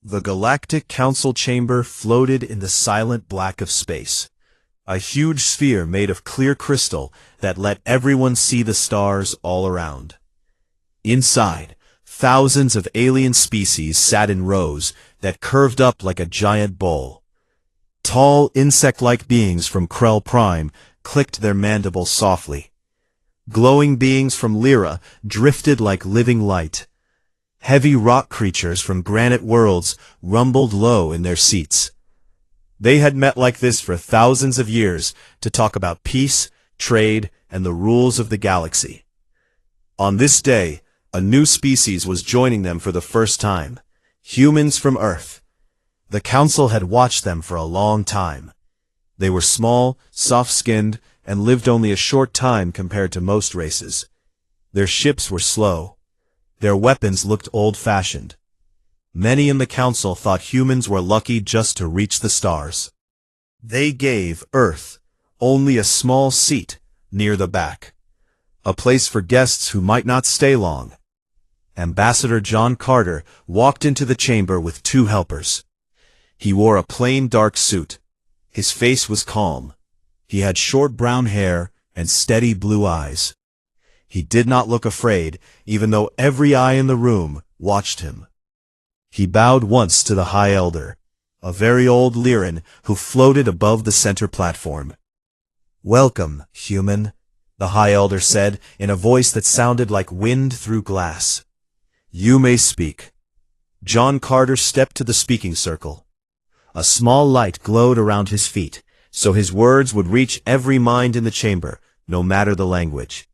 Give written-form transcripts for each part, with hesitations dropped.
The Galactic Council chamber floated in the silent black of space. A huge sphere made of clear crystal that let everyone see the stars all around. Inside, thousands of alien species sat in rows that curved up like a giant bowl. Tall, insect-like beings from Krell Prime clicked their mandibles softly. Glowing beings from Lyra drifted like living light. Heavy rock creatures from granite worlds rumbled low in their seats. They had met like this for thousands of years to talk about peace, trade, and the rules of the galaxy. On this day, a new species was joining them for the first time, humans from Earth. The Council had watched them for a long time. They were small, soft-skinned, and lived only a short time compared to most races. Their ships were slow. Their weapons looked old-fashioned. Many in the Council thought humans were lucky just to reach the stars. They gave Earth only a small seat near the back, a place for guests who might not stay long. Ambassador John Carter walked into the chamber with two helpers. He wore a plain dark suit. His face was calm. He had short brown hair and steady blue eyes. He did not look afraid, even though every eye in the room watched him. He bowed once to the High Elder, a very old Lyran who floated above the center platform. "Welcome, human," the High Elder said in a voice that sounded like wind through glass. "You may speak." John Carter stepped to the speaking circle. A small light glowed around his feet, so his words would reach every mind in the chamber, no matter the language.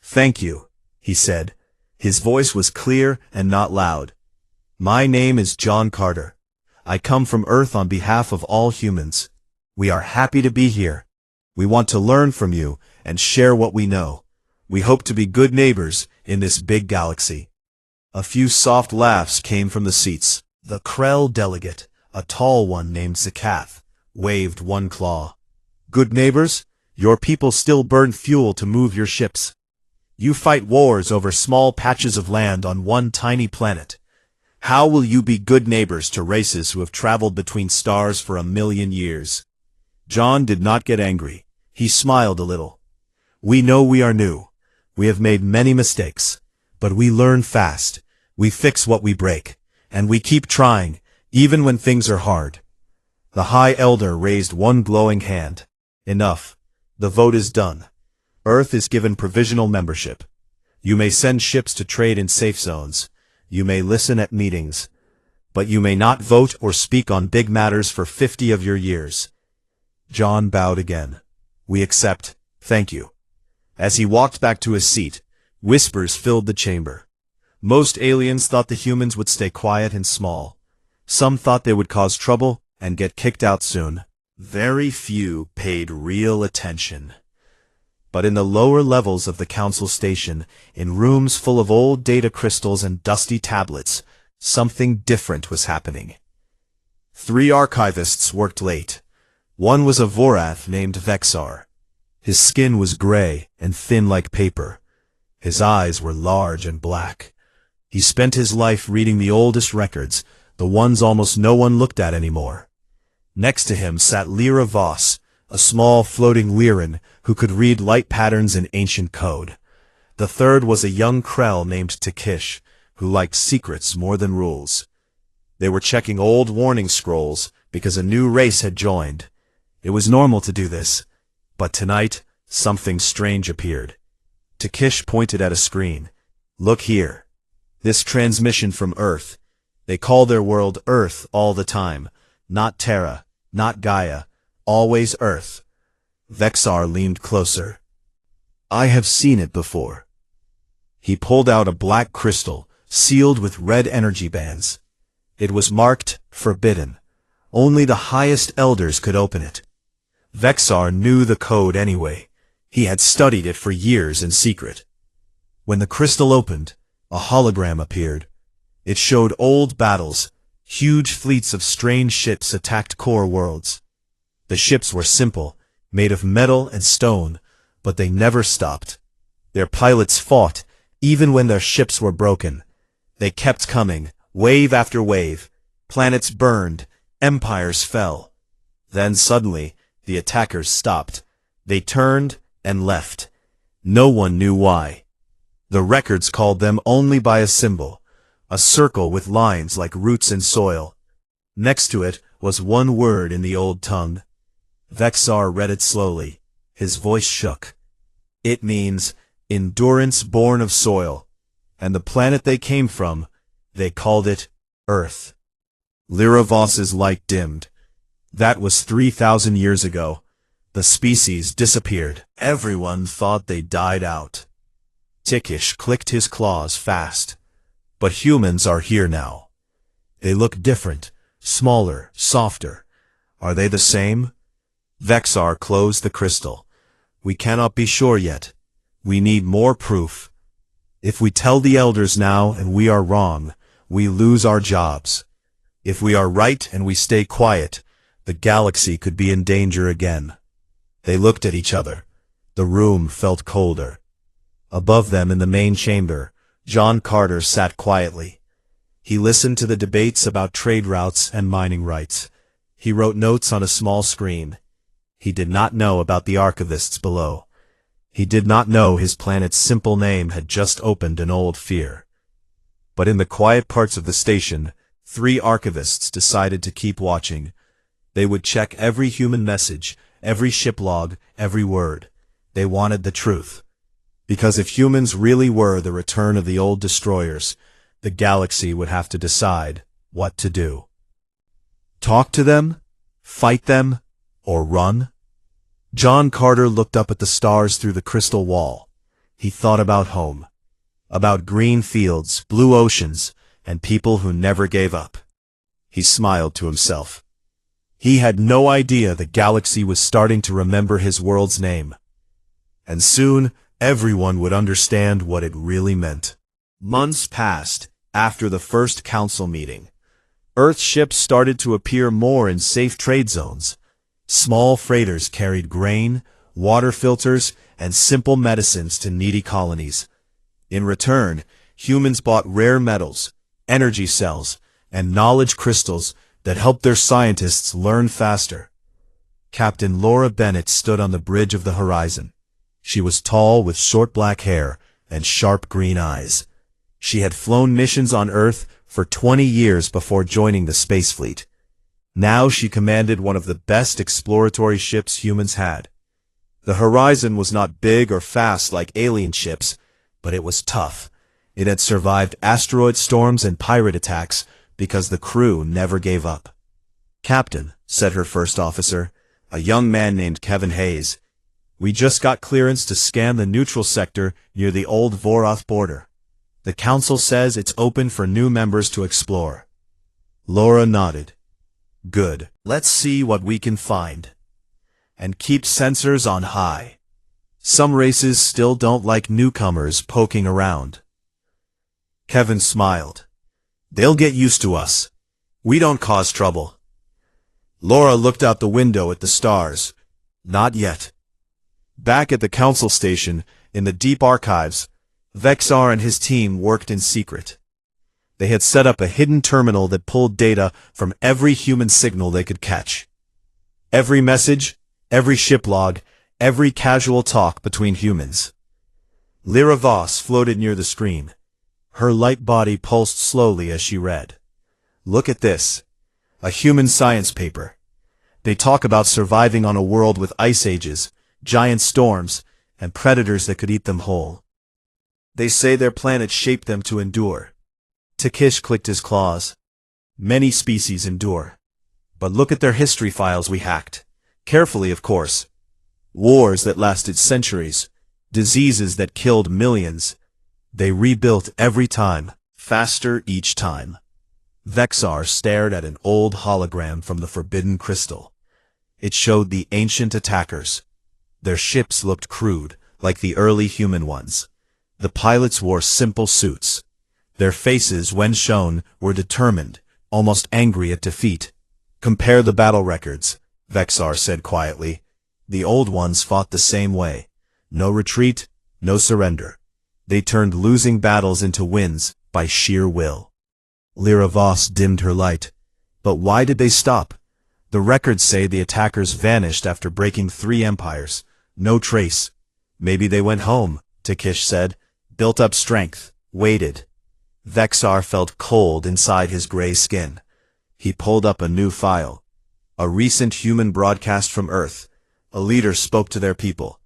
"Thank you," he said. His voice was clear and not loud. "My name is John Carter. I come from Earth on behalf of all humans. We are happy to be here. We want to learn from you and share what we know. We hope to be good neighbors in this big galaxy." A few soft laughs came from the seats. The Krell delegate, a tall one named Zakath, waved one claw. "Good neighbors, your people still burn fuel to move your ships. You fight wars over small patches of land on one tiny planet. How will you be good neighbors to races who have traveled between stars for 1,000,000 years? John did not get angry. He smiled a little. "We know we are new. We have made many mistakes. But we learn fast. We fix what we break. And we keep trying, even when things are hard." The High Elder raised one glowing hand. "Enough. The vote is done. Earth is given provisional membership. You may send ships to trade in safe zones. You may listen at meetings. But you may not vote or speak on big matters for 50 of your years." John bowed again. "We accept. Thank you." As he walked back to his seat, whispers filled the chamber. Most aliens thought the humans would stay quiet and small. Some thought they would cause trouble and get kicked out soon. Very few paid real attention. But in the lower levels of the Council station, in rooms full of old data crystals and dusty tablets, something different was happening. 3 archivists worked late. One was a Vorath named Vexar. His skin was gray and thin like paper. His eyes were large and black. He spent his life reading the oldest records, the ones almost no one looked at anymore. Next to him sat Lyra Voss, a small floating Lyran who could read light patterns in ancient code. The third was a young Krell named Takish, who liked secrets more than rules. They were checking old warning scrolls because a new race had joined. It was normal to do this, but tonight something strange appeared. Takish pointed at a screen. "Look here. This transmission from Earth. They call their world Earth all the time. Not Terra, not Gaia. Always Earth." Vexar leaned closer. "I have seen it before." He pulled out a black crystal, sealed with red energy bands. It was marked Forbidden. Only the highest elders could open it. Vexar knew the code anyway. He had studied it for years in secret. When the crystal opened, a hologram appeared. It showed old battles. Huge fleets of strange ships attacked core worlds. The ships were simple, made of metal and stone, but they never stopped. Their pilots fought, even when their ships were broken. They kept coming, wave after wave. Planets burned, empires fell. Then suddenly, the attackers stopped. They turned and left. No one knew why. The records called them only by a symbol, a circle with lines like roots in soil. Next to it was one word in the old tongue. Vexar read it slowly. His voice shook. It means, endurance born of soil. And the planet they came from, they called it Earth. Lyravos's light dimmed. That was 3,000 years ago. The species disappeared. Everyone thought they died out. Tikish clicked his claws fast. But humans are here now. They look different, smaller, softer. Are they the same? Vexar closed the crystal. We cannot be sure yet. We need more proof. If we tell the elders now and we are wrong, we lose our jobs. If we are right and we stay quiet, the galaxy could be in danger again. They looked at each other. The room felt colder. Above them in the main chamber, John Carter sat quietly. He listened to the debates about trade routes and mining rights. He wrote notes on a small screen. He did not know about the archivists below. He did not know his planet's simple name had just opened an old fear. But in the quiet parts of the station, 3 archivists decided to keep watching. They would check every human message, every ship log, every word. They wanted the truth. Because if humans really were the return of the old destroyers, the galaxy would have to decide what to do. Talk to them? Fight them? Or run? John Carter looked up at the stars through the crystal wall. He thought about home. About green fields, blue oceans, and people who never gave up. He smiled to himself. He had no idea the galaxy was starting to remember his world's name. And soon, everyone would understand what it really meant. Months passed after the first council meeting. Earth ships started to appear more in safe trade zones. Small freighters carried grain, water filters, and simple medicines to needy colonies. In return, humans bought rare metals, energy cells, and knowledge crystals that helped their scientists learn faster. Captain Laura Bennett stood on the bridge of the horizon. She was tall with short black hair and sharp green eyes. She had flown missions on Earth for 20 years before joining the space fleet. Now she commanded one of the best exploratory ships humans had. The Horizon was not big or fast like alien ships, but it was tough. It had survived asteroid storms and pirate attacks because the crew never gave up. "Captain," said her first officer, a young man named Kevin Hayes, "we just got clearance to scan the neutral sector near the old Voroth border. The council says it's open for new members to explore." Laura nodded. "Good. Let's see what we can find. And keep sensors on high. Some races still don't like newcomers poking around." Kevin smiled. "They'll get used to us. We don't cause trouble." Laura looked out the window at the stars. Not yet. Back at the council station, in the deep archives, Vexar and his team worked in secret. They had set up a hidden terminal that pulled data from every human signal they could catch. Every message, every ship log, every casual talk between humans. Lyra Voss floated near the screen. Her light body pulsed slowly as she read. "Look at this. A human science paper. They talk about surviving on a world with ice ages, giant storms, and predators that could eat them whole. They say their planet shaped them to endure." Takish clicked his claws. "Many species endure. But look at their history files we hacked. Carefully, of course. Wars that lasted centuries. Diseases that killed millions. They rebuilt every time, faster each time." Vexar stared at an old hologram from the Forbidden Crystal. It showed the ancient attackers. Their ships looked crude, like the early human ones. The pilots wore simple suits. Their faces, when shown, were determined, almost angry at defeat. "Compare the battle records," Vexar said quietly. "The old ones fought the same way. No retreat, no surrender. They turned losing battles into wins by sheer will." Lyra Voss dimmed her light. But why did they stop? The records say the attackers vanished after breaking 3 empires. No trace. Maybe they went home, Takish said, built up strength, waited. Vexar felt cold inside his gray skin. He pulled up a new file. A recent human broadcast from Earth. A leader spoke to their people.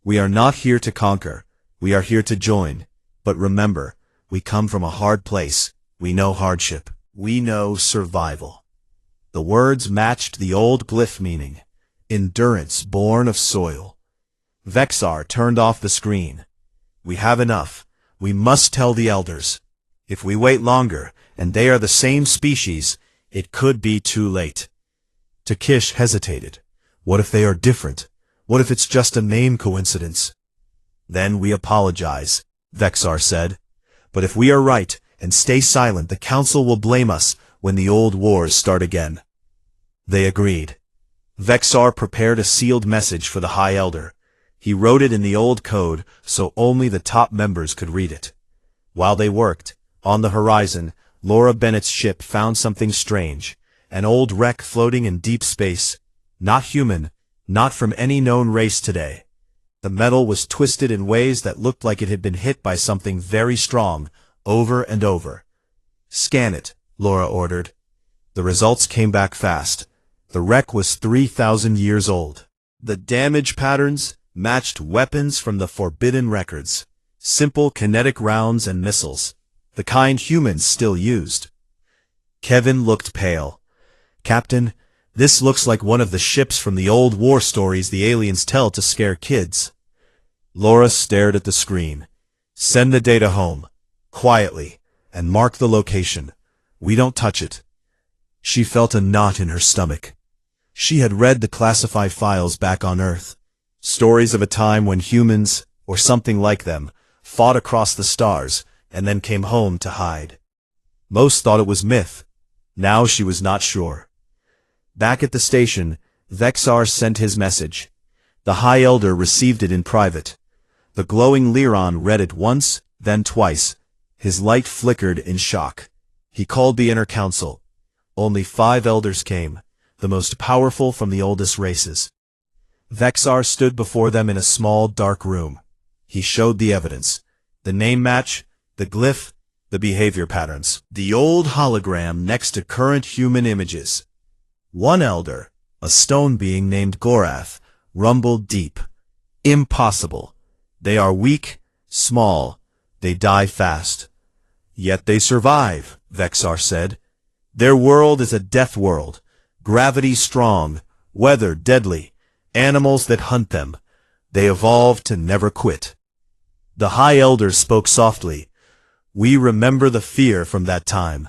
We are not here to conquer. We are here to join. But remember, we come from a hard place. We know hardship. We know survival. The words matched the old glyph meaning. Endurance born of soil. Vexar turned off the screen. We have enough. We must tell the elders. If we wait longer, and they are the same species, it could be too late. Takish hesitated. What if they are different? What if it's just a name coincidence? Then we apologize, Vexar said. But if we are right, and stay silent, the council will blame us when the old wars start again. They agreed. Vexar prepared a sealed message for the High Elder. He wrote it in the old code so only the top members could read it. While they worked, on the horizon, Laura Bennett's ship found something strange. An old wreck floating in deep space. Not human, not from any known race today. The metal was twisted in ways that looked like it had been hit by something very strong, over and over. Scan it, Laura ordered. The results came back fast. The wreck was 3,000 years old. The damage patterns matched weapons from the Forbidden Records. Simple kinetic rounds and missiles. The kind humans still used. Kevin looked pale. Captain, this looks like one of the ships from the old war stories the aliens tell to scare kids. Laura stared at the screen. Send the data home. Quietly. And mark the location. We don't touch it. She felt a knot in her stomach. She had read the classified files back on Earth. Stories of a time when humans, or something like them, fought across the stars, and then came home to hide. Most thought it was myth. Now she was not sure. Back at the station, Vexar sent his message. The High Elder received it in private. The glowing Lyron read it once, then twice. His light flickered in shock. He called the inner council. Only 5 elders came, the most powerful from the oldest races. Vexar stood before them in a small, dark room. He showed the evidence. The name match, the glyph, the behavior patterns. The old hologram next to current human images. One elder, a stone being named Gorath, rumbled deep. Impossible. They are weak, small. They die fast. Yet they survive, Vexar said. Their world is a death world. Gravity strong, weather deadly, animals that hunt them. They evolved to never quit. The High Elder spoke softly. We remember the fear from that time.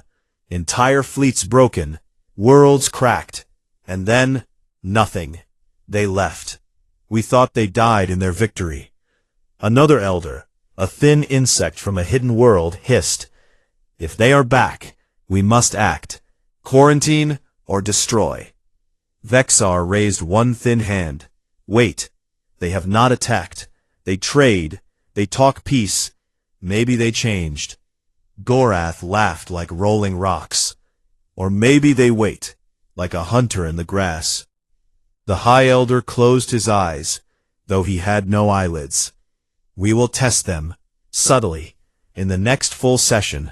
Entire fleets broken, worlds cracked, and then, nothing. They left. We thought they died in their victory. Another elder, a thin insect from a hidden world, hissed. If they are back, we must act. Quarantine or destroy. Vexar raised one thin hand. Wait. They have not attacked. They trade. They talk peace. Maybe they changed. Gorath laughed like rolling rocks. Or maybe they wait, like a hunter in the grass. The High Elder closed his eyes, though he had no eyelids. We will test them, subtly, in the next full session.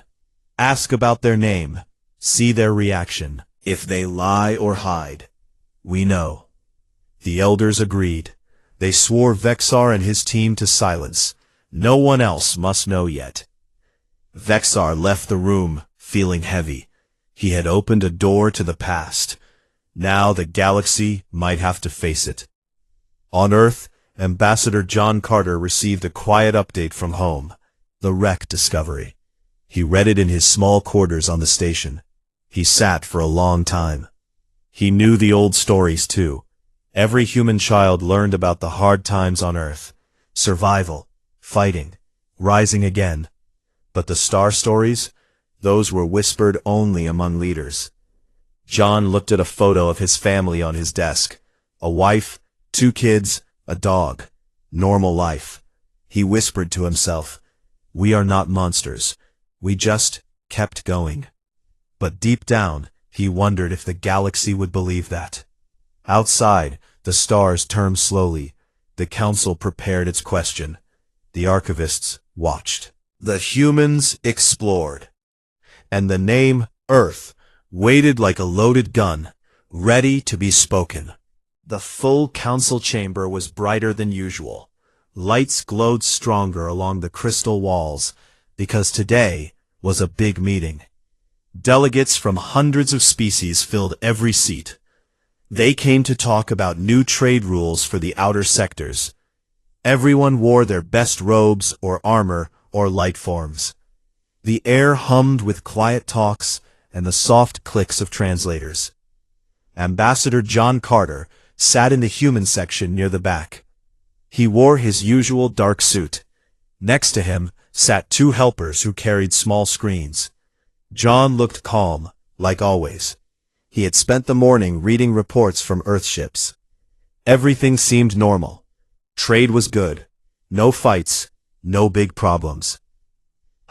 Ask about their name. See their reaction. If they lie or hide, we know. The elders agreed. They swore Vexar and his team to silence. No one else must know yet. Vexar left the room, feeling heavy. He had opened a door to the past. Now the galaxy might have to face it. On Earth, Ambassador John Carter received a quiet update from home. The wreck discovery. He read it in his small quarters on the station. He sat for a long time. He knew the old stories too. Every human child learned about the hard times on Earth. Survival, fighting, rising again. But the star stories? Those were whispered only among leaders. John looked at a photo of his family on his desk. A wife, 2 kids, a dog. Normal life. He whispered to himself, we are not monsters. We just kept going. But deep down, He wondered if the galaxy would believe that. Outside, the stars turned slowly. The council prepared its question. The archivists watched. The humans explored. And the name Earth waited like a loaded gun, ready to be spoken. The full council chamber was brighter than usual. Lights glowed stronger along the crystal walls, because today was a big meeting. Delegates from hundreds of species filled every seat. They came to talk about new trade rules for the outer sectors. Everyone wore their best robes or armor or light forms. The air hummed with quiet talks and the soft clicks of translators. Ambassador John Carter sat in the human section near the back. He wore his usual dark suit. Next to him sat two helpers who carried small screens. John looked calm, like always. He had spent the morning reading reports from Earth ships. Everything seemed normal. Trade was good. No fights, no big problems.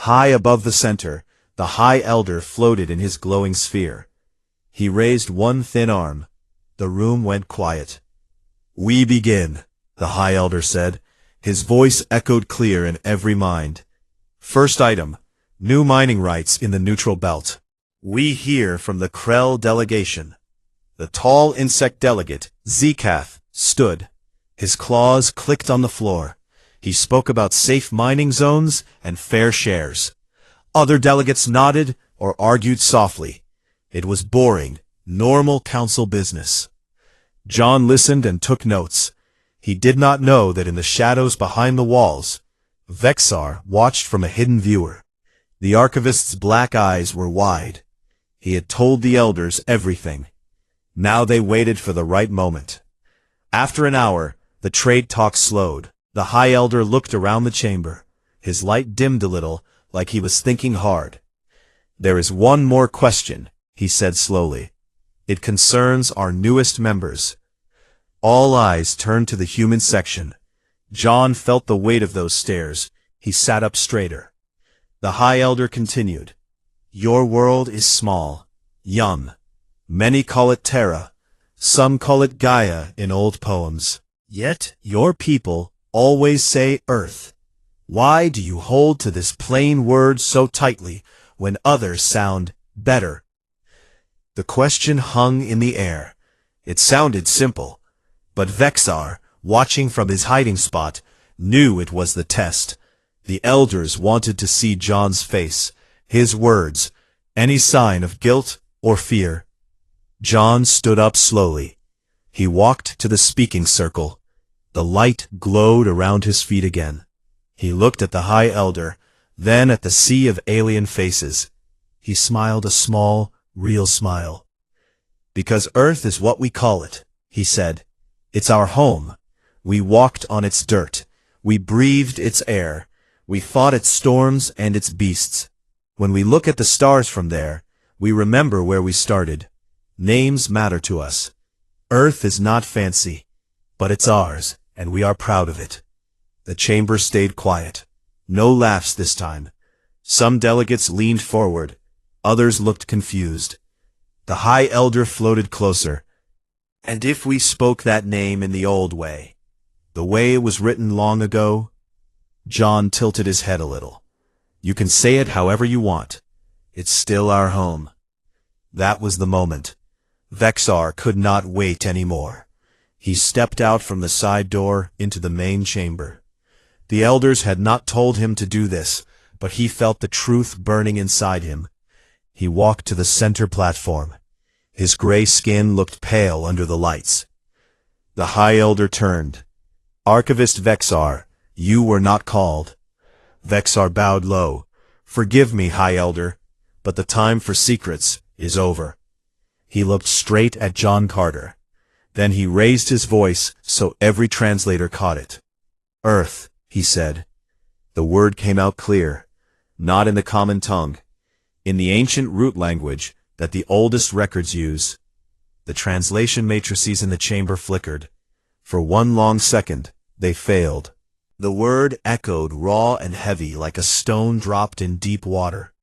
High above the center, the High Elder floated in his glowing sphere. He raised one thin arm. The room went quiet. "We begin," the High Elder said. His voice echoed clear in every mind. "First item, new mining rights in the neutral belt. We hear from the Krell delegation." The tall insect delegate, Zekath, stood. His claws clicked on the floor. He spoke about safe mining zones and fair shares. Other delegates nodded or argued softly. It was boring, normal council business. John listened and took notes. He did not know that in the shadows behind the walls, Vexar watched from a hidden viewer. The archivist's black eyes were wide. He had told the elders everything. Now they waited for the right moment. After an hour, the trade talk slowed. The High Elder looked around the chamber. His light dimmed a little, like he was thinking hard. "There is one more question," he said slowly. "It concerns our newest members." All eyes turned to the human section. John felt the weight of those stares. He sat up straighter. The High Elder continued. "Your world is small, young. Many call it Terra. Some call it Gaia in old poems. Yet your people always say Earth. Why do you hold to this plain word so tightly when others sound better?" The question hung in the air. It sounded simple, but Vexar, watching from his hiding spot, knew it was the test. The elders wanted to see John's face, his words, any sign of guilt or fear. John stood up slowly. He walked to the speaking circle. The light glowed around his feet again. He looked at the High Elder, then at the sea of alien faces. He smiled a small, real smile. "Because Earth is what we call it," he said. "It's our home. We walked on its dirt. We breathed its air. We fought its storms and its beasts. When we look at the stars from there, we remember where we started. Names matter to us. Earth is not fancy, but it's ours, and we are proud of it." The chamber stayed quiet. No laughs this time. Some delegates leaned forward. Others looked confused. The High Elder floated closer. "And if we spoke that name in the old way, the way it was written long ago?" John tilted his head a little. "You can say it however you want. It's still our home." That was the moment. Vexar could not wait any more. He stepped out from the side door into the main chamber. The elders had not told him to do this, but he felt the truth burning inside him. He walked to the center platform. His gray skin looked pale under the lights. The High Elder turned. "Archivist Vexar, you were not called." Vexar bowed low. "Forgive me, High Elder, but the time for secrets is over." He looked straight at John Carter. Then he raised his voice so every translator caught it. "Earth," he said. The word came out clear, not in the common tongue, in the ancient root language that the oldest records use. The translation matrices in the chamber flickered. For one long second, they failed. The word echoed raw and heavy like a stone dropped in deep water.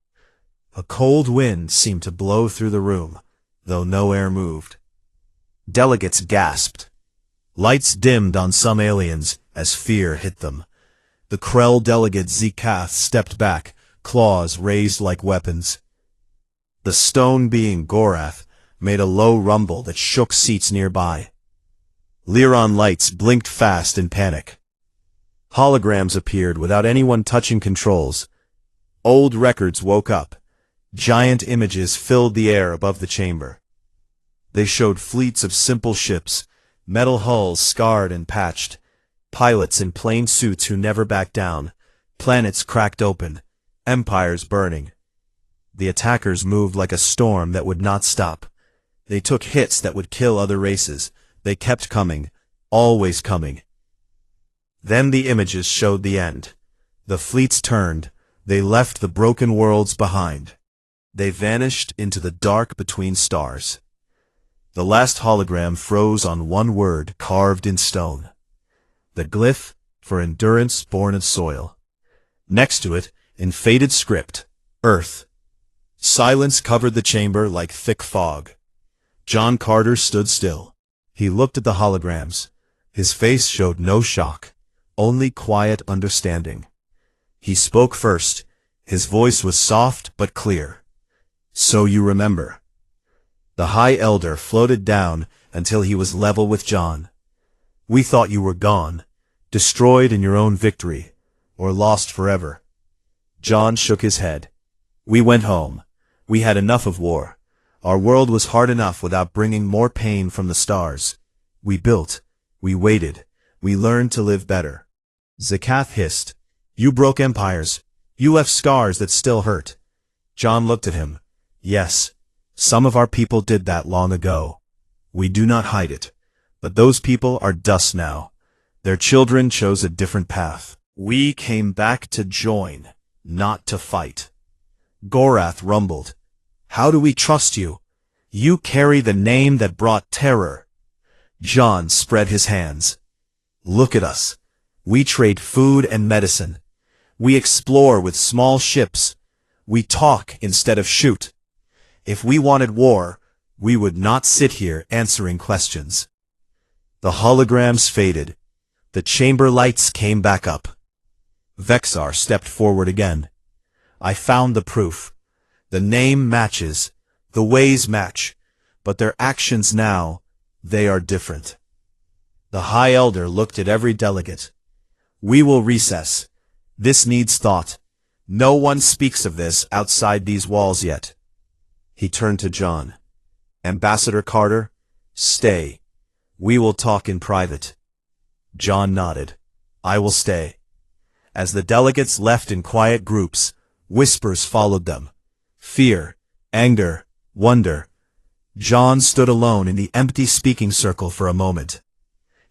A cold wind seemed to blow through the room. though no air moved. Delegates gasped. Lights dimmed on some aliens as fear hit them. The Krell delegate Zekath stepped back, claws raised like weapons. The stone being Gorath made a low rumble that shook seats nearby. Lyron lights blinked fast in panic. Holograms appeared without anyone touching controls. Old records woke up. Giant images filled the air above the chamber. They showed fleets of simple ships, metal hulls scarred and patched, pilots in plain suits who never backed down, planets cracked open, empires burning. The attackers moved like a storm that would not stop. They took hits that would kill other races. They kept coming, always coming. Then the images showed the end. The fleets turned. They left the broken worlds behind. They vanished into the dark between stars. The last hologram froze on one word carved in stone. The glyph for endurance born of soil. Next to it, in faded script, Earth. Silence covered the chamber like thick fog. John Carter stood still. He looked at the holograms. His face showed no shock, only quiet understanding. He spoke first. His voice was soft but clear. So you remember. The High Elder floated down until he was level with John. We thought you were gone, destroyed in your own victory, or lost forever. John shook his head. We went home. We had enough of war. Our world was hard enough without bringing more pain from the stars. We built. We waited. We learned to live better. Zekath hissed. You broke empires. You left scars that still hurt. John looked at him. Yes, some of our people did that long ago. We do not hide it. But those people are dust now. Their children chose a different path. We came back to join, not to fight. Gorath rumbled. How do we trust you? You carry the name that brought terror. John spread his hands. Look at us. We trade food and medicine. We explore with small ships. We talk instead of shoot. If we wanted war, we would not sit here answering questions. The holograms faded. The chamber lights came back up. Vexar stepped forward again. I found the proof. The name matches. The ways match. But their actions now, they are different. The High Elder looked at every delegate. We will recess. This needs thought. No one speaks of this outside these walls yet. He turned to John. Ambassador Carter, stay. We will talk in private. John nodded. I will stay. As the delegates left in quiet groups, whispers followed them. Fear, anger, wonder. John stood alone in the empty speaking circle for a moment.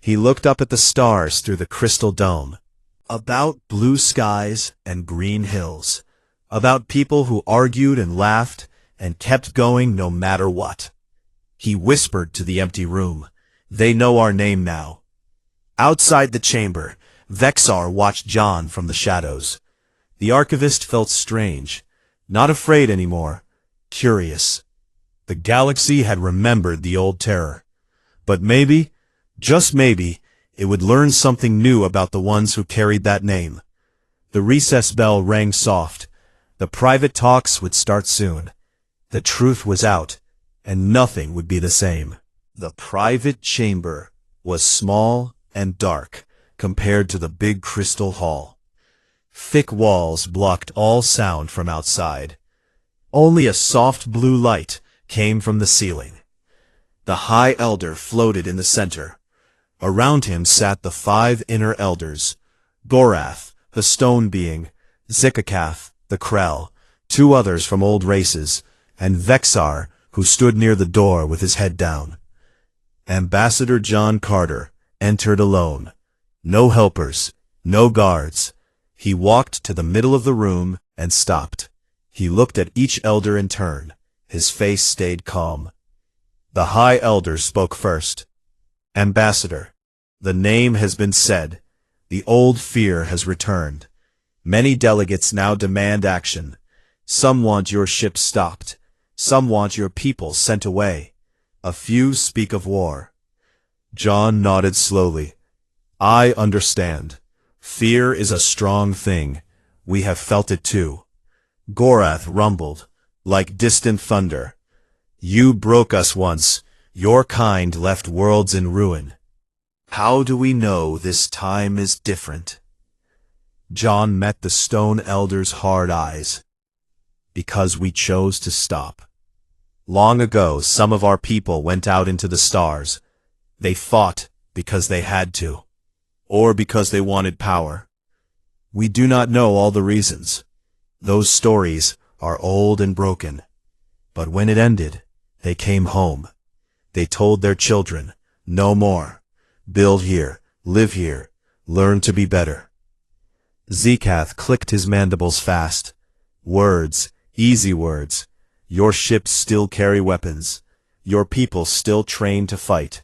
He looked up at the stars through the crystal dome. About blue skies and green hills. About people who argued and laughed and kept going no matter what. He whispered to the empty room. They know our name now. Outside the chamber, Vexar watched John from the shadows. The archivist felt strange, not afraid anymore, curious. The galaxy had remembered the old terror. But maybe, just maybe, it would learn something new about the ones who carried that name. The recess bell rang soft. The private talks would start soon. The truth was out, and nothing would be the same. The private chamber was small and dark compared to the big crystal hall. Thick walls blocked all sound from outside. Only a soft blue light came from the ceiling. The High Elder floated in the center. Around him sat the 5 inner elders, Gorath, the stone being, Zekath, the Krell, 2 others from old races, and Vexar, who stood near the door with his head down. Ambassador John Carter entered alone. No helpers, no guards. He walked to the middle of the room and stopped. He looked at each elder in turn. His face stayed calm. The High Elder spoke first. Ambassador, the name has been said. The old fear has returned. Many delegates now demand action. Some want your ship stopped. Some want your people sent away. A few speak of war. John nodded slowly. I understand. Fear is a strong thing. We have felt it too. Gorath rumbled, like distant thunder. You broke us once. Your kind left worlds in ruin. How do we know this time is different? John met the stone elder's hard eyes. Because we chose to stop. Long ago, some of our people went out into the stars. They fought because they had to, or because they wanted power. We do not know all the reasons. Those stories are old and broken. But when it ended, they came home. They told their children, no more. Build here, live here, learn to be better. Zekath clicked his mandibles fast. Words, easy words. Your ships still carry weapons. Your people still train to fight.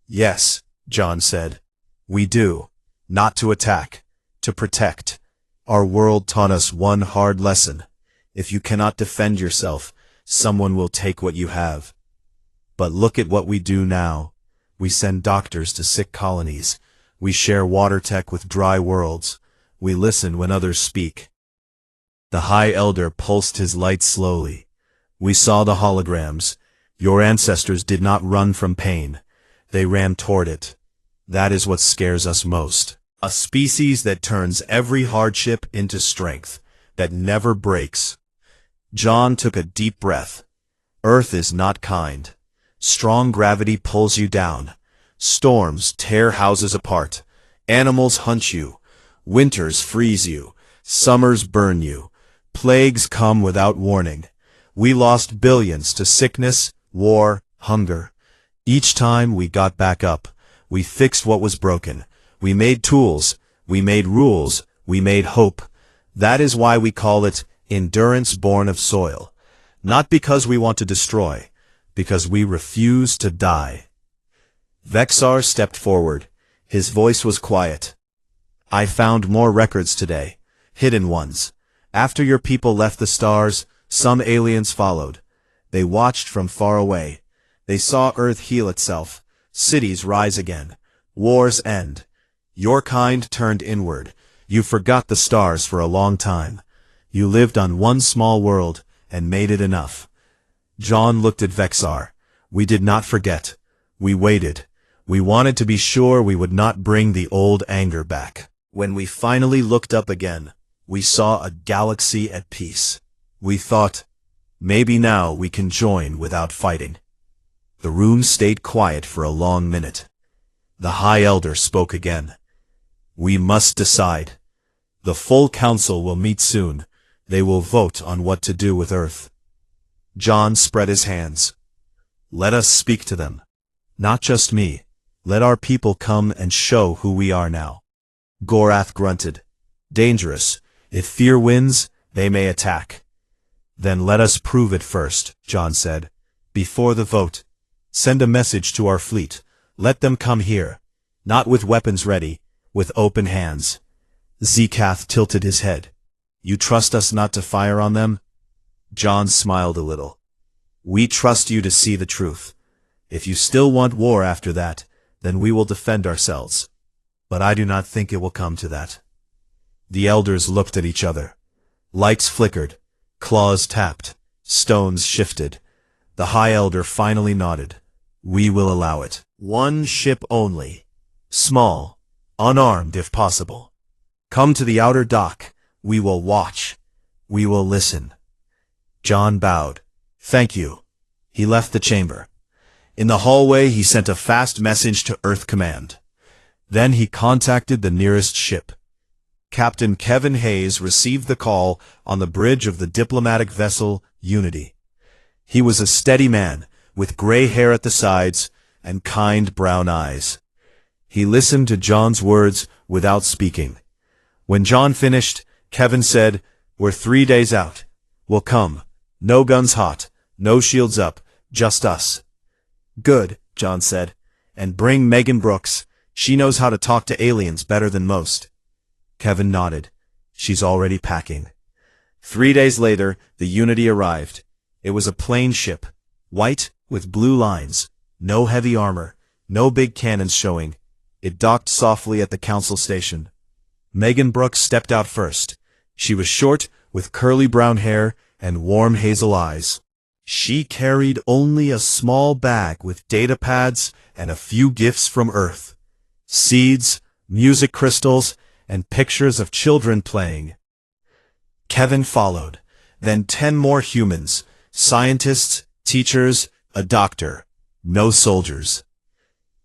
Yes, John said. We do. Not to attack. To protect. Our world taught us one hard lesson. If you cannot defend yourself, someone will take what you have. But look at what we do now. We send doctors to sick colonies. We share water tech with dry worlds. We listen when others speak. The High Elder pulsed his light slowly. We saw the holograms. Your ancestors did not run from pain. They ran toward it. That is what scares us most. A species that turns every hardship into strength, that never breaks. John took a deep breath. Earth is not kind. Strong gravity pulls you down. Storms tear houses apart. Animals hunt you. Winters freeze you. Summers burn you. Plagues come without warning. We lost billions to sickness, war, hunger. Each time we got back up, we fixed what was broken. We made tools, we made rules, we made hope. That is why we call it endurance born of soil. Not because we want to destroy, because we refuse to die. Vexar stepped forward. His voice was quiet. I found more records today, hidden ones. After your people left the stars, some aliens followed. They watched from far away. They saw Earth heal itself, cities rise again, wars end. Your kind turned inward. You forgot the stars for a long time. You lived on one small world and made it enough. John looked at Vexar. We did not forget. We waited. We wanted to be sure we would not bring the old anger back. When we finally looked up again, we saw a galaxy at peace. We thought, maybe now we can join without fighting. The room stayed quiet for a long minute. The High Elder spoke again. We must decide. The full council will meet soon. They will vote on what to do with Earth. John spread his hands. Let us speak to them. Not just me. Let our people come and show who we are now. Gorath grunted. Dangerous. If fear wins, they may attack. Then let us prove it first, John said. Before the vote. Send a message to our fleet. Let them come here. Not with weapons ready, with open hands. Zekath tilted his head. You trust us not to fire on them? John smiled a little. We trust you to see the truth. If you still want war after that, then we will defend ourselves. But I do not think it will come to that. The elders looked at each other. Lights flickered. Claws tapped. Stones shifted. The High Elder finally nodded. We will allow it. One ship only. Small. Unarmed if possible. Come to the outer dock. We will watch. We will listen. John bowed. Thank you. He left the chamber. In the hallway he sent a fast message to Earth Command. Then he contacted the nearest ship. Captain Kevin Hayes received the call on the bridge of the diplomatic vessel Unity. He was a steady man, with gray hair at the sides and kind brown eyes. He listened to John's words without speaking. When John finished, Kevin said, We're 3 days out. We'll come. No guns hot, no shields up, just us. Good, John said. And bring Megan Brooks. She knows how to talk to aliens better than most. Kevin nodded. She's already packing. 3 days later, the Unity arrived. It was a plain ship, white, with blue lines, no heavy armor, no big cannons showing. It docked softly at the council station. Megan Brooks stepped out first. She was short, with curly brown hair and warm hazel eyes. She carried only a small bag with data pads and a few gifts from Earth. Seeds, music crystals, and pictures of children playing. Kevin followed, then 10 more humans, scientists, teachers, a doctor, no soldiers.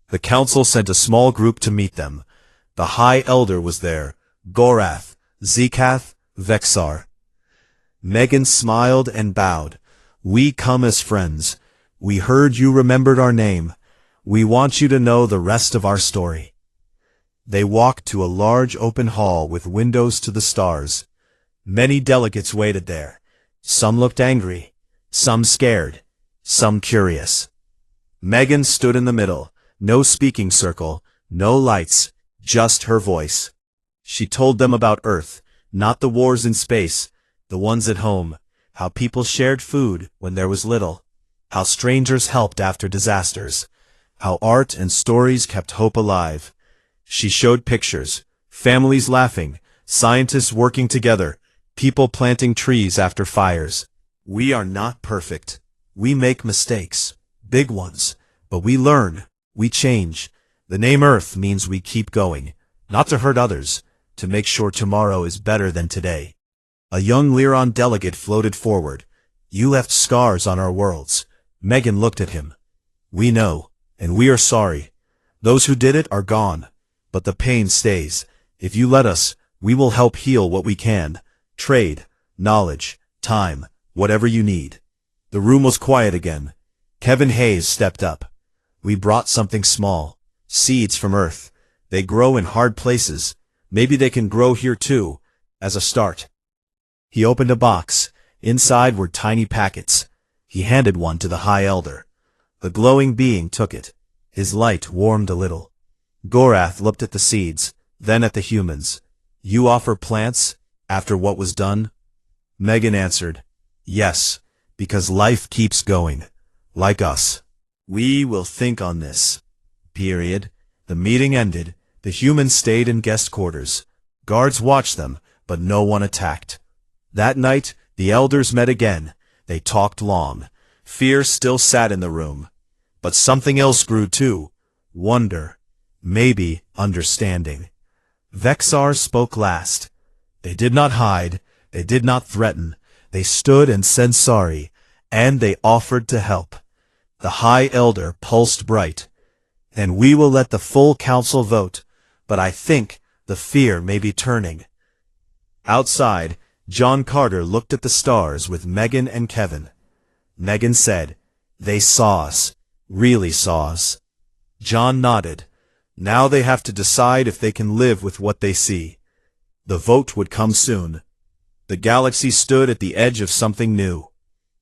The council sent a small group to meet them. The High Elder was there, Gorath, Zekath, Vexar. Megan smiled and bowed. We come as friends. We heard you remembered our name. We want you to know the rest of our story. They walked to a large open hall with windows to the stars. Many delegates waited there. Some looked angry, some scared, some curious. Megan stood in the middle, no speaking circle, no lights, just her voice. She told them about Earth, not the wars in space, the ones at home, how people shared food when there was little, how strangers helped after disasters, how art and stories kept hope alive. She showed pictures, families laughing, scientists working together, people planting trees after fires. We are not perfect. We make mistakes, big ones, but we learn, we change. The name Earth means we keep going, not to hurt others, to make sure tomorrow is better than today. A young Lyron delegate floated forward. You left scars on our worlds. Megan looked at him. We know, and we are sorry. Those who did it are gone, but the pain stays. If you let us, we will help heal what we can. Trade, knowledge, time, whatever you need. The room was quiet again. Kevin Hayes stepped up. We brought something small. Seeds from Earth. They grow in hard places. Maybe they can grow here too, as a start. He opened a box. Inside were tiny packets. He handed one to the High Elder. The glowing being took it. His light warmed a little. Gorath looked at the seeds, then at the humans. You offer plants, after what was done? Megan answered, yes, because life keeps going, like us. We will think on this. Period. The meeting ended. The humans stayed in guest quarters. Guards watched them, but no one attacked. That night, the elders met again. They talked long. Fear still sat in the room. But something else grew too. Wonder. Maybe understanding. Vexar spoke last. They did not hide. They did not threaten. They stood and said sorry, and they offered to help. The High Elder pulsed bright. And we will let the full council vote, but I think the fear may be turning. Outside, John Carter looked at the stars with Megan and Kevin. Megan said, they saw us, really saw us. John nodded. Now they have to decide if they can live with what they see. The vote would come soon. The galaxy stood at the edge of something new.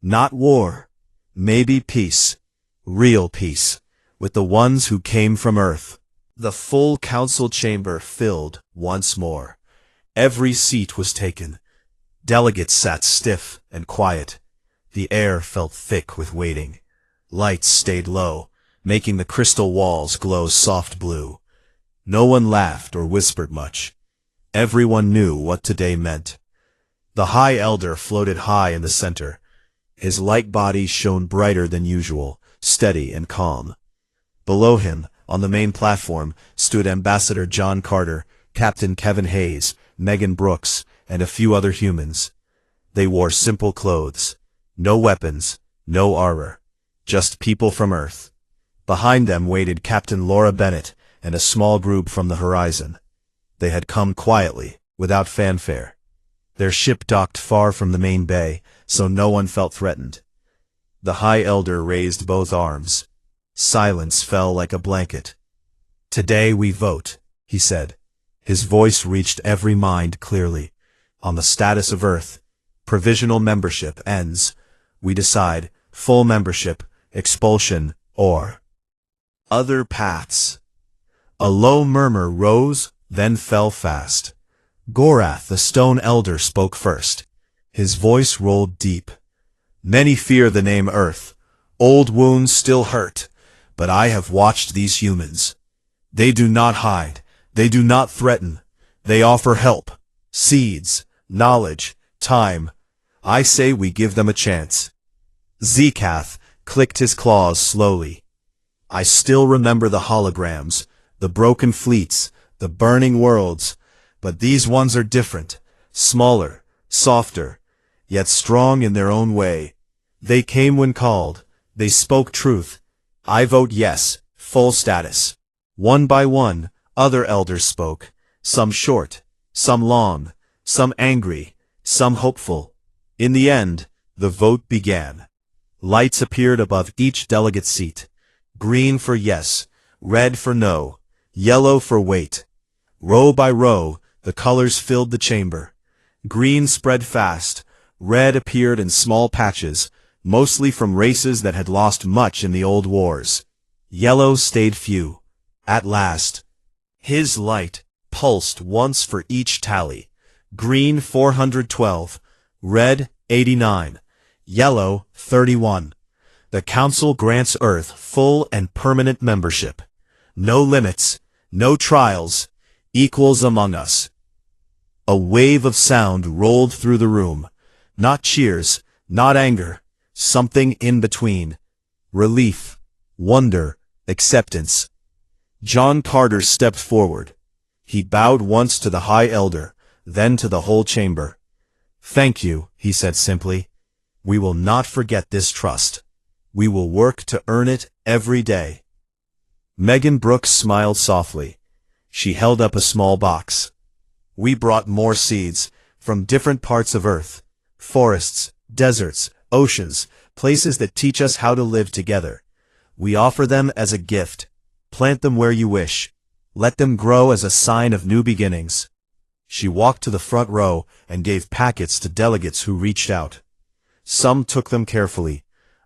Not war. Maybe peace. Real peace. With the ones who came from Earth. The full council chamber filled once more. Every seat was taken. Delegates sat stiff and quiet. The air felt thick with waiting. Lights stayed low, making the crystal walls glow soft blue. No one laughed or whispered much. Everyone knew what today meant. The High Elder floated high in the center. His light body shone brighter than usual, steady and calm. Below him, on the main platform, stood Ambassador John Carter, Captain Kevin Hayes, Megan Brooks, and a few other humans. They wore simple clothes. No weapons, no armor. Just people from Earth. Behind them waited Captain Laura Bennett and a small group from the horizon. They had come quietly, without fanfare. Their ship docked far from the main bay, so no one felt threatened. The High Elder raised both arms. Silence fell like a blanket. Today we vote, he said. His voice reached every mind clearly. On the status of Earth, provisional membership ends. We decide full membership, expulsion, or other paths. A low murmur rose, then fell fast. Gorath, the Stone Elder, spoke first. His voice rolled deep. Many fear the name Earth. Old wounds still hurt, but I have watched these humans. They do not hide. They do not threaten. They offer help, seeds, knowledge, time. I say we give them a chance. Zekath clicked his claws slowly. I still remember the holograms, the broken fleets, the burning worlds, but these ones are different, smaller, softer, yet strong in their own way. They came when called. They spoke truth. I vote yes, full status. One by one, other elders spoke, some short, some long, some angry, some hopeful. In the end, the vote began. Lights appeared above each delegate seat. Green for yes, red for no, yellow for wait. Row by row, the colors filled the chamber. Green spread fast, red appeared in small patches, mostly from races that had lost much in the old wars. Yellow stayed few. At last, his light pulsed once for each tally. Green 412, red 89, yellow 31. The Council grants Earth full and permanent membership. No limits, no trials, equals among us. A wave of sound rolled through the room. Not cheers, not anger, something in between. Relief, wonder, acceptance. John Carter stepped forward. He bowed once to the High Elder, then to the whole chamber. "Thank you," he said simply. "We will not forget this trust. We will work to earn it every day." Megan Brooks smiled softly. She held up a small box. "We brought more seeds from different parts of Earth. Forests, deserts, oceans, places that teach us how to live together. We offer them as a gift. Plant them where you wish. Let them grow as a sign of new beginnings." She walked to the front row and gave packets to delegates who reached out. Some took them carefully.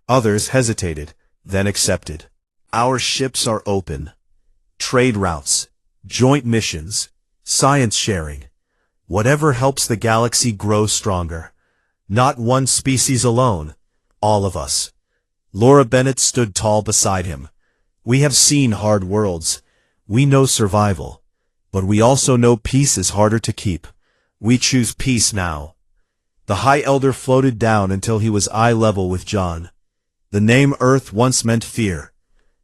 Others hesitated, then accepted. "Our ships are open. Trade routes, joint missions, science sharing. Whatever helps the galaxy grow stronger. Not one species alone. All of us." Laura Bennett stood tall beside him. "We have seen hard worlds. We know survival. But we also know peace is harder to keep. We choose peace now." The High Elder floated down until he was eye level with John. The name Earth once meant fear.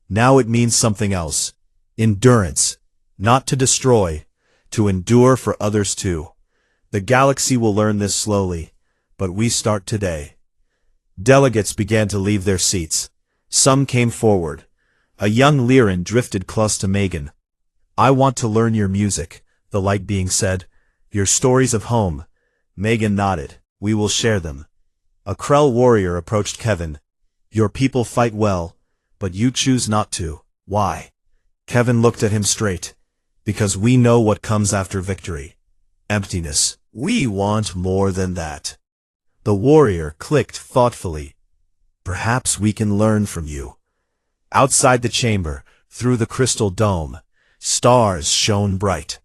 Now it means something else. Endurance. Not to destroy, to endure for others too. The galaxy will learn this slowly, but we start today. Delegates began to leave their seats. Some came forward. A young Lyran drifted close to Megan. "I want to learn your music," the light being said. "Your stories of home." Megan nodded. "We will share them." A Krell warrior approached Kevin. "Your people fight well, but you choose not to. Why?" Kevin looked at him straight. "Because we know what comes after victory. Emptiness. We want more than that." The warrior clicked thoughtfully. "Perhaps we can learn from you." Outside the chamber, through the crystal dome, stars shone bright.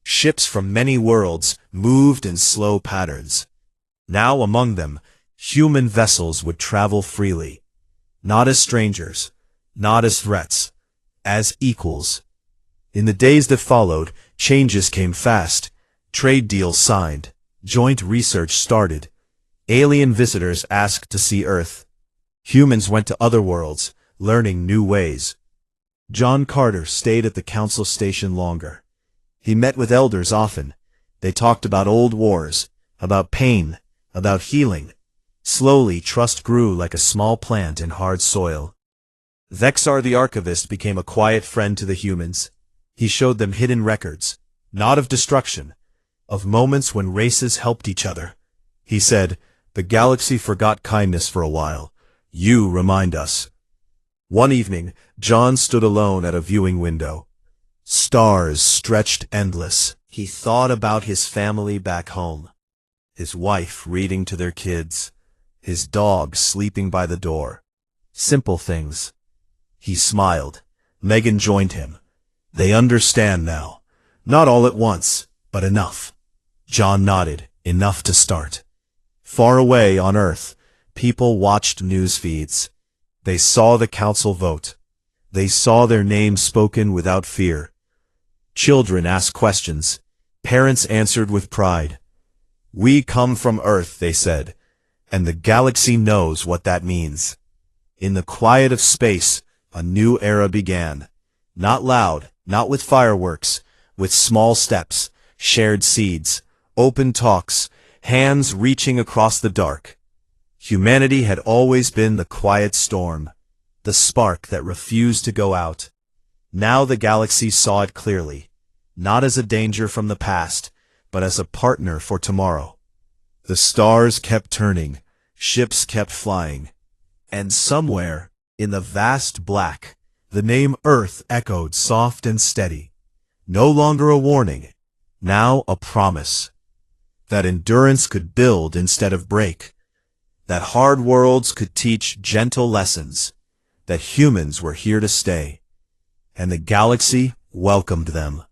Ships from many worlds moved in slow patterns. Now among them, human vessels would travel freely. Not as strangers, not as threats, as equals. In the days that followed, changes came fast. Trade deals signed. Joint research started. Alien visitors asked to see Earth. Humans went to other worlds, learning new ways. John Carter stayed at the council station longer. He met with elders often. They talked about old wars, about pain, about healing. Slowly, trust grew like a small plant in hard soil. Vexar the Archivist became a quiet friend to the humans. He showed them hidden records, not of destruction, of moments when races helped each other. He said, "The galaxy forgot kindness for a while. You remind us." One evening, John stood alone at a viewing window. Stars stretched endless. He thought about his family back home. His wife reading to their kids. His dog sleeping by the door. Simple things. He smiled. Megan joined him. "They understand now. Not all at once, but enough." John nodded. Enough to start. Far away on Earth, People watched news feeds. They saw the council vote. They saw their names spoken without fear. Children asked questions. Parents answered with pride. "We come from Earth," they said, "and the galaxy knows what that means." In the quiet of space, a new era began. Not loud, not with fireworks, with small steps, shared seeds, open talks, hands reaching across the dark. Humanity had always been the quiet storm, the spark that refused to go out. Now the galaxy saw it clearly, not as a danger from the past, but as a partner for tomorrow. The stars kept turning, ships kept flying, and somewhere, in the vast black, the name Earth echoed soft and steady. No longer a warning, now a promise. That endurance could build instead of break. That hard worlds could teach gentle lessons. That humans were here to stay. And the galaxy welcomed them.